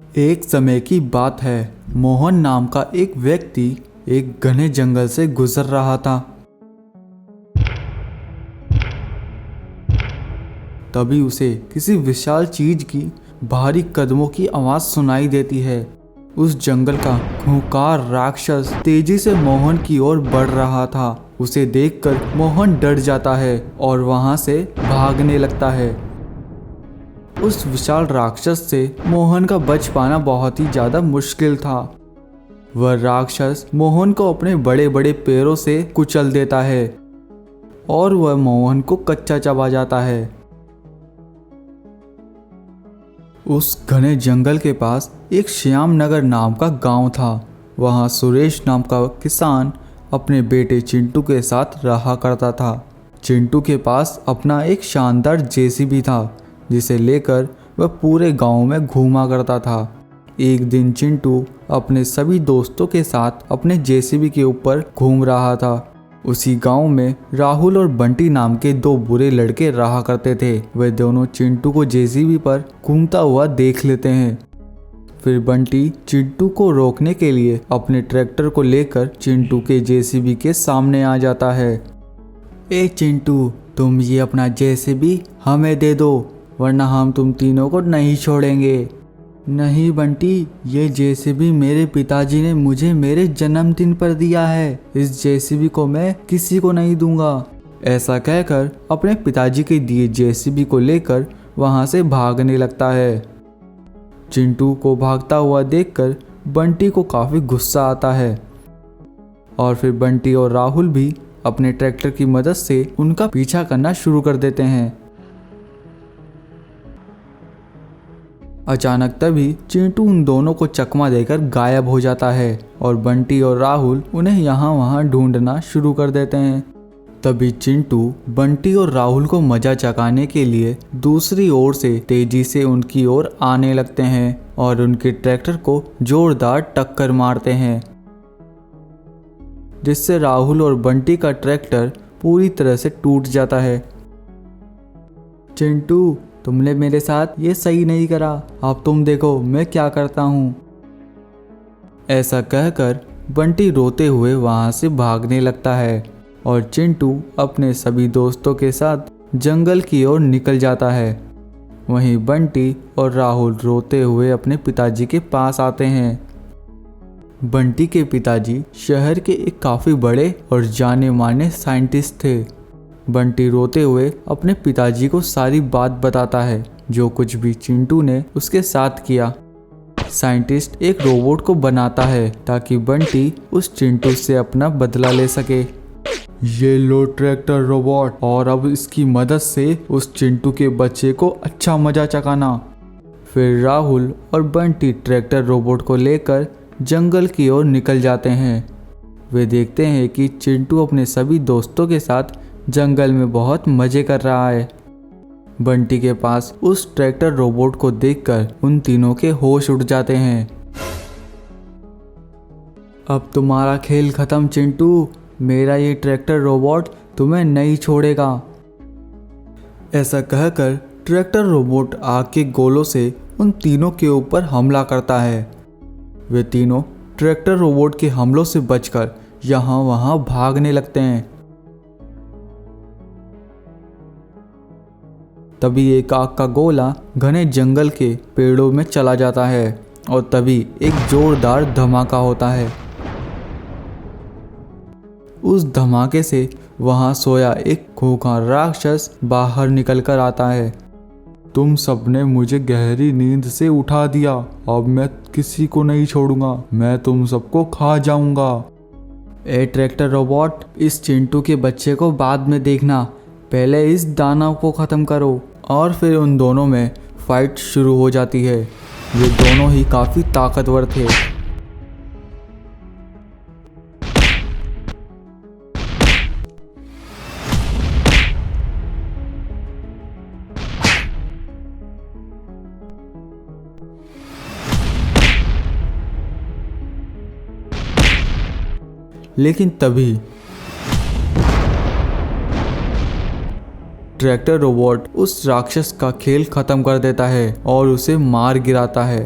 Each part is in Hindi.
एक समय की बात है। मोहन नाम का एक व्यक्ति एक घने जंगल से गुजर रहा था। तभी उसे किसी विशाल चीज की भारी कदमों की आवाज सुनाई देती है। उस जंगल का खूंखार राक्षस तेजी से मोहन की ओर बढ़ रहा था। उसे देखकर मोहन डर जाता है और वहां से भागने लगता है। उस विशाल राक्षस से मोहन का बच पाना बहुत ही ज्यादा मुश्किल था। वह राक्षस मोहन को अपने बड़े बड़े पैरों से कुचल देता है और वह मोहन को कच्चा चबा जाता है। उस घने जंगल के पास एक श्यामनगर नाम का गांव था। वहां सुरेश नाम का किसान अपने बेटे चिंटू के साथ रहा करता था। चिंटू के पास अपना एक शानदार जेसीबी था जिसे लेकर वह पूरे गांव में घूमा करता था। एक दिन चिंटू अपने सभी दोस्तों के साथ अपने जेसीबी के ऊपर घूम रहा था। उसी गांव में राहुल और बंटी नाम के दो बुरे लड़के रहा करते थे। वे दोनों चिंटू को जेसीबी पर घूमता हुआ देख लेते हैं। फिर बंटी चिंटू को रोकने के लिए अपने ट्रैक्टर को लेकर चिंटू के जेसीबी के सामने आ जाता है। ए चिंटू, तुम ये अपना जेसीबी हमें दे दो, वरना हम तुम तीनों को नहीं छोड़ेंगे। नहीं बंटी, ये जेसीबी मेरे पिताजी ने मुझे मेरे जन्मदिन पर दिया है। इस जेसीबी को मैं किसी को नहीं दूंगा। ऐसा कहकर अपने पिताजी के दिए जेसीबी को लेकर वहां से भागने लगता है। चिंटू को भागता हुआ देखकर बंटी को काफी गुस्सा आता है और फिर बंटी और राहुल भी अपने ट्रैक्टर की मदद से उनका पीछा करना शुरू कर देते हैं। अचानक तभी चिंटू उन दोनों को चकमा देकर गायब हो जाता है और बंटी और राहुल उन्हें यहाँ वहाँ ढूंढना शुरू कर देते हैं। तभी चिंटू बंटी और राहुल को मजा चकाने के लिए दूसरी ओर से तेजी से उनकी ओर आने लगते हैं और उनके ट्रैक्टर को जोरदार टक्कर मारते हैं, जिससे राहुल और बंटी का ट्रैक्टर पूरी तरह से टूट जाता है। चिंटू, तुमने मेरे साथ ये सही नहीं करा। अब तुम देखो मैं क्या करता हूँ। ऐसा कहकर बंटी रोते हुए वहां से भागने लगता है और चिंटू अपने सभी दोस्तों के साथ जंगल की ओर निकल जाता है। वहीं बंटी और राहुल रोते हुए अपने पिताजी के पास आते हैं। बंटी के पिताजी शहर के एक काफ़ी बड़े और जाने माने साइंटिस्ट थे। बंटी रोते हुए अपने पिताजी को सारी बात बताता है, जो कुछ भी चिंटू ने उसके साथ किया। साइंटिस्ट एक रोबोट को बनाता है ताकि बंटी उस चिंटू से अपना बदला ले सके। ये लो ट्रैक्टर रोबोट, और अब इसकी मदद से उस चिंटू के बच्चे को अच्छा मजा चकाना। फिर राहुल और बंटी ट्रैक्टर रोबोट को लेकर जंगल की ओर निकल जाते हैं। वे देखते हैं कि चिंटू अपने सभी दोस्तों के साथ जंगल में बहुत मजे कर रहा है। बंटी के पास उस ट्रैक्टर रोबोट को देखकर उन तीनों के होश उड़ जाते हैं। अब तुम्हारा खेल खत्म चिंटू, मेरा ये ट्रैक्टर रोबोट तुम्हें नहीं छोड़ेगा। ऐसा कहकर ट्रैक्टर रोबोट आग के गोलों से उन तीनों के ऊपर हमला करता है। वे तीनों ट्रैक्टर रोबोट के हमलों से बचकर यहाँ वहाँ भागने लगते हैं। तभी एक आग का गोला घने जंगल के पेड़ों में चला जाता है और तभी एक जोरदार धमाका होता है। उस धमाके से वहां सोया एक खूंखार राक्षस बाहर निकल कर आता है। तुम सबने मुझे गहरी नींद से उठा दिया। अब मैं किसी को नहीं छोड़ूंगा, मैं तुम सबको खा जाऊंगा। ए ट्रैक्टर रोबोट, इस चिंटू के बच्चे को बाद में देखना, पहले इस दानव को ख़त्म करो। और फिर उन दोनों में फाइट शुरू हो जाती है। ये दोनों ही काफ़ी ताकतवर थे। लेकिन तभी ट्रैक्टर रोबोट उस राक्षस का खेल खत्म कर देता है और उसे मार गिराता है।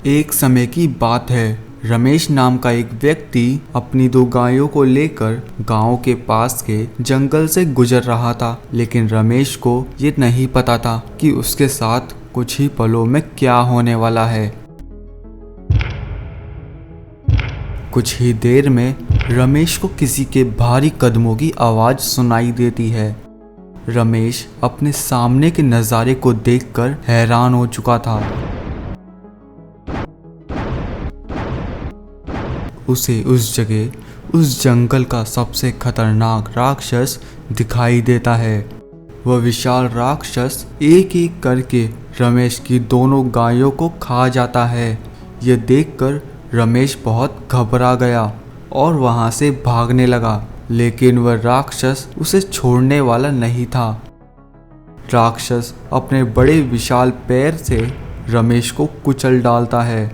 एक समय की बात है। रमेश नाम का एक व्यक्ति अपनी 2 गायों को लेकर गांव के पास के जंगल से गुजर रहा था, लेकिन रमेश को ये नहीं पता था कि उसके साथ कुछ ही पलों में क्या होने वाला है। कुछ ही देर में रमेश को किसी के भारी कदमों की आवाज सुनाई देती है। रमेश अपने सामने के नज़ारे को देखकर हैरान हो चुका था। उसे उस जगह उस जंगल का सबसे खतरनाक राक्षस दिखाई देता है। वह विशाल राक्षस एक एक करके रमेश की दोनों गायों को खा जाता है। यह देखकर रमेश बहुत घबरा गया और वहां से भागने लगा, लेकिन वह राक्षस उसे छोड़ने वाला नहीं था। राक्षस अपने बड़े विशाल पैर से रमेश को कुचल डालता है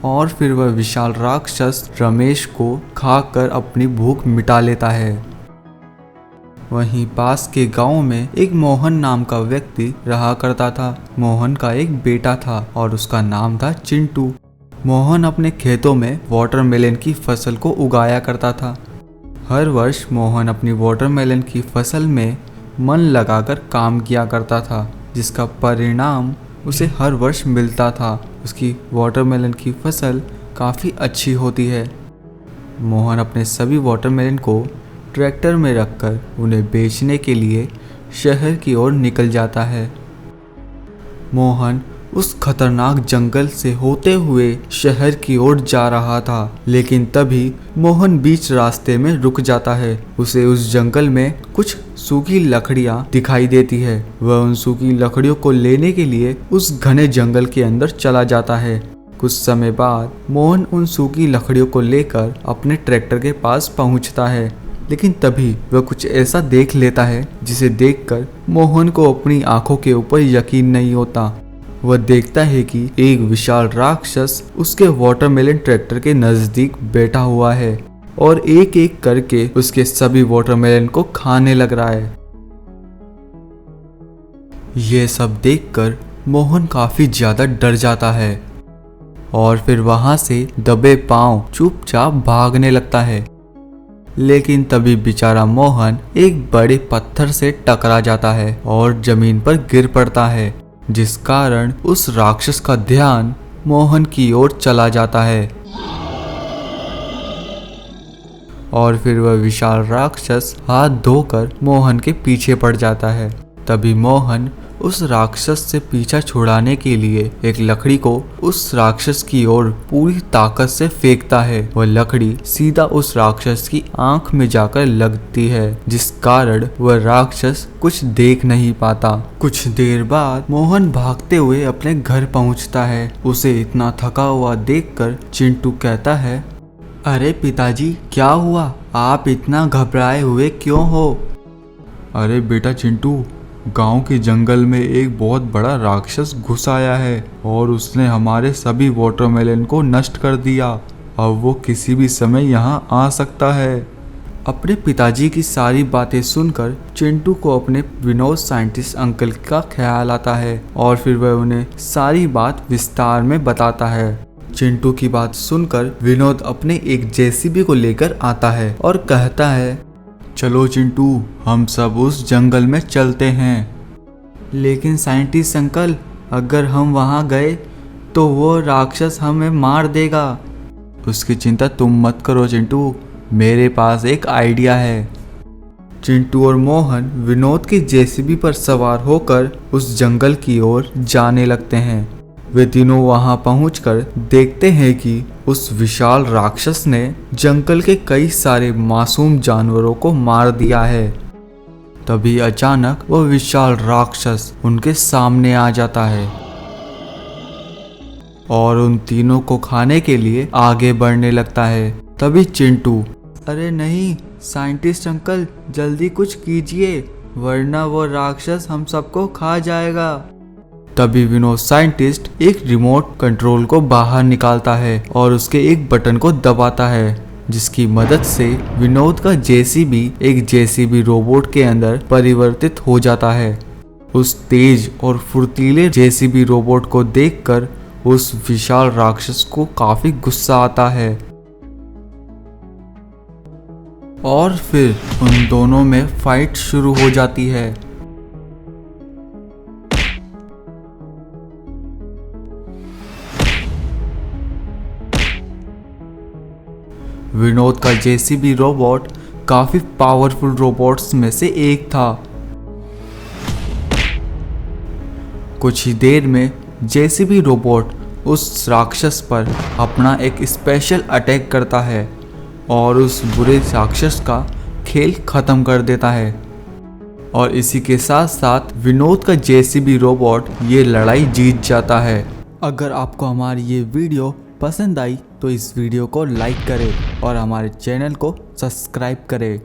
और फिर वह विशाल राक्षस रमेश को खाकर अपनी भूख मिटा लेता है। वहीं पास के गांव में एक मोहन नाम का व्यक्ति रहा करता था। मोहन का एक बेटा था और उसका नाम था चिंटू। मोहन अपने खेतों में वाटरमेलन की फसल को उगाया करता था। हर वर्ष मोहन अपनी वाटरमेलन की फसल में मन लगाकर काम किया करता था, जिसका परिणाम उसे हर वर्ष मिलता था। उसकी वाटरमेलन की फसल काफ़ी अच्छी होती है। मोहन अपने सभी वाटरमेलन को ट्रैक्टर में रखकर उन्हें बेचने के लिए शहर की ओर निकल जाता है। मोहन उस खतरनाक जंगल से होते हुए शहर की ओर जा रहा था, लेकिन तभी मोहन बीच रास्ते में रुक जाता है। उसे उस जंगल में कुछ सूखी लकड़ियां दिखाई देती है। वह उन सूखी लकड़ियों को लेने के लिए उस घने जंगल के अंदर चला जाता है। कुछ समय बाद मोहन उन सूखी लकड़ियों को लेकर अपने ट्रैक्टर के पास पहुंचता है, लेकिन तभी वह कुछ ऐसा देख लेता है जिसे देखकर मोहन को अपनी आंखों के ऊपर यकीन नहीं होता। वह देखता है कि एक विशाल राक्षस उसके वाटरमेलन ट्रैक्टर के नजदीक बैठा हुआ है और एक एक करके उसके सभी वाटरमेलन को खाने लग रहा है। यह सब देखकर मोहन काफी ज्यादा डर जाता है और फिर वहां से दबे पांव चुपचाप भागने लगता है। लेकिन तभी बेचारा मोहन एक बड़े पत्थर से टकरा जाता है और जमीन पर गिर पड़ता है, जिस कारण उस राक्षस का ध्यान मोहन की ओर चला जाता है और फिर वह विशाल राक्षस हाथ धोकर मोहन के पीछे पड़ जाता है। तभी मोहन उस राक्षस से पीछा छुड़ाने के लिए एक लकड़ी को उस राक्षस की ओर पूरी ताकत से फेंकता है। वह लकड़ी सीधा उस राक्षस की आंख में जाकर लगती है, जिस कारण वह राक्षस कुछ देख नहीं पाता। कुछ देर बाद मोहन भागते हुए अपने घर पहुंचता है। उसे इतना थका हुआ देखकर चिंटू कहता है, अरे पिताजी, क्या हुआ? आप इतना घबराए हुए क्यों हो? अरे बेटा चिंटू, गांव के जंगल में एक बहुत बड़ा राक्षस घुस आया है और उसने हमारे सभी वाटरमेलन को नष्ट कर दिया। अब वो किसी भी समय यहाँ आ सकता है। अपने पिताजी की सारी बातें सुनकर चिंटू को अपने विनोद साइंटिस्ट अंकल का ख्याल आता है और फिर वह उन्हें सारी बात विस्तार में बताता है। चिंटू की बात सुनकर विनोद अपने एक जेसीबी को लेकर आता है और कहता है, चलो चिंटू, हम सब उस जंगल में चलते हैं। लेकिन साइंटिस्ट अंकल, अगर हम वहां गए तो वो राक्षस हमें मार देगा। उसकी चिंता तुम मत करो चिंटू, मेरे पास एक आइडिया है। चिंटू और मोहन विनोद की जेसीबी पर सवार होकर उस जंगल की ओर जाने लगते हैं। वे तीनों वहां पहुंचकर देखते हैं कि उस विशाल राक्षस ने जंगल के कई सारे मासूम जानवरों को मार दिया है। तभी अचानक वह विशाल राक्षस उनके सामने आ जाता है और उन तीनों को खाने के लिए आगे बढ़ने लगता है। तभी चिंटू, अरे नहीं साइंटिस्ट अंकल, जल्दी कुछ कीजिए वरना वो राक्षस हम सबको खा जाएगा। तभी विनोद साइंटिस्ट एक रिमोट कंट्रोल को बाहर निकालता है और उसके एक बटन को दबाता है, जिसकी मदद से विनोद का जेसीबी एक जेसीबी रोबोट के अंदर परिवर्तित हो जाता है। उस तेज और फुर्तीले जेसीबी रोबोट को देखकर उस विशाल राक्षस को काफी गुस्सा आता है और फिर उन दोनों में फाइट शुरू हो जाती है। विनोद का जेसीबी रोबोट काफी पावरफुल रोबोट्स में से एक था। कुछ ही देर में जेसीबी रोबोट उस राक्षस पर अपना एक स्पेशल अटैक करता है और उस बुरे राक्षस का खेल खत्म कर देता है। और इसी के साथ साथ विनोद का जेसीबी रोबोट ये लड़ाई जीत जाता है। अगर आपको हमारी ये वीडियो पसंद आई तो इस वीडियो को लाइक करें और हमारे चैनल को सब्सक्राइब करें।